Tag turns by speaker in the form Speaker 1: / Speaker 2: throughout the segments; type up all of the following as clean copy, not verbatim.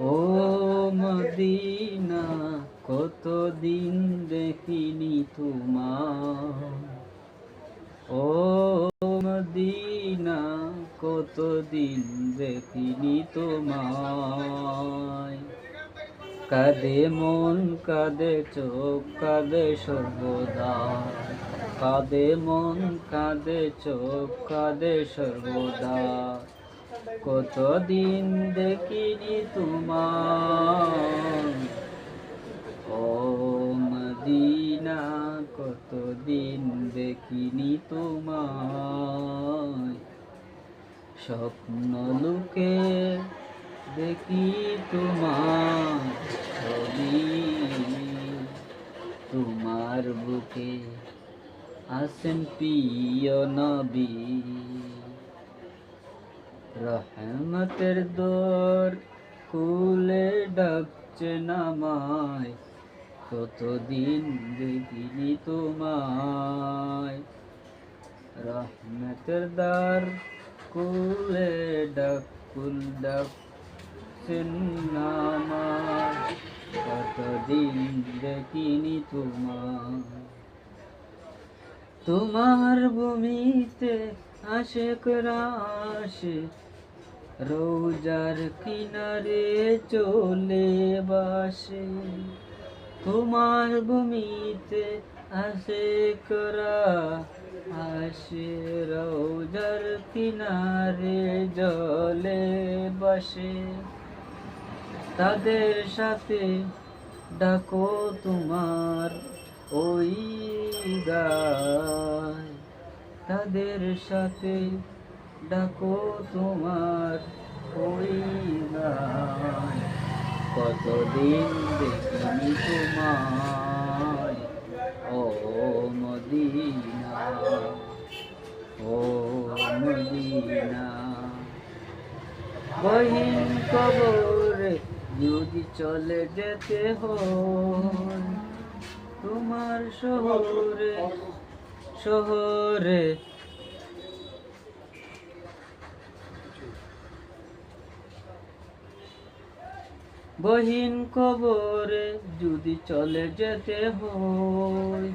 Speaker 1: ও Medina, কতদিন দেখিনি তোমার। ও মদিনা, কতদিন দেখিনি তোমায়। কাঁদে মন, কাঁদে চোখ, কাঁদে সর্বদা। কাঁদে মন, কাঁদে চোখ, কাঁদে সর্বদা। কতদিন দেখিনি তোমার। ও মদিনা, কতদিন দেখিনি তোমায়। স্বপ্ন লোকে দেখি তোমার ছবি, তোমার বুকে আছেন প্রিয় নবী। রহমতের দোর খুলে ডাকছেন আমায়, কতদিন দেখিনি তোমায়। রহমতের দ্বার খুলে ডাকছেন আমায়, কতদিন দেখিনি তোমায়। তোমার ভূমিতে আশেকরা আসে, রোজার কিনারে চলে বাসে। তোমার ভূমিতে আশেকরা আসে, রোজার কিনারে জলে বাসে। তাদের সাথে ডাকো তোমার ওই গায়, তাদের সাথে ডাকো তোমার ওই গায়। কতদিন দেখিনি তোমায়। ও মদিনা, ও মদিনা। গহীন কবরে যদি চলে যেতে হয়, তোমার শহরে শহরে গহীন কবরে যদি চলে যেতে হয়,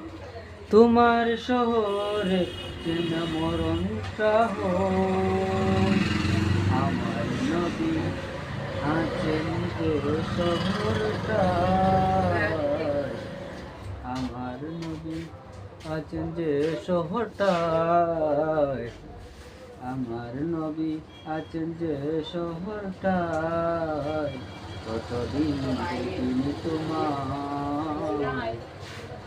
Speaker 1: তোমার শহরে যেন মরণটা হয়। আমার নবী আছেন যে শহরটায়, আমার নবী আছেন যে শহরটায়, আমার নবী আছেন যে শহরটায়। কতদিন দেখিনি তোমায়,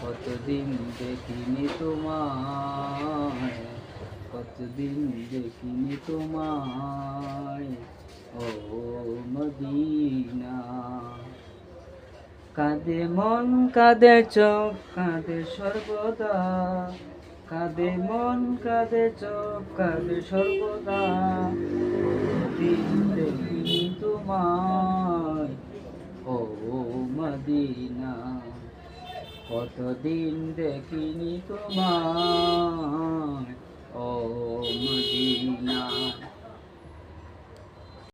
Speaker 1: কতদিন দেখিনি তোমায়, কতদিন দেখিনি তোমায়। ও মদিনা। কাঁদে মন, কাঁদে চোখ, কাঁদে সর্বদা। কাঁদে মন, কাঁদে চোখ, কাঁদে সর্বদা। দিন দেখিনি তোমায়। ও মদিনা, কতদিন দেখিনি তোমায়। ও মদিনা।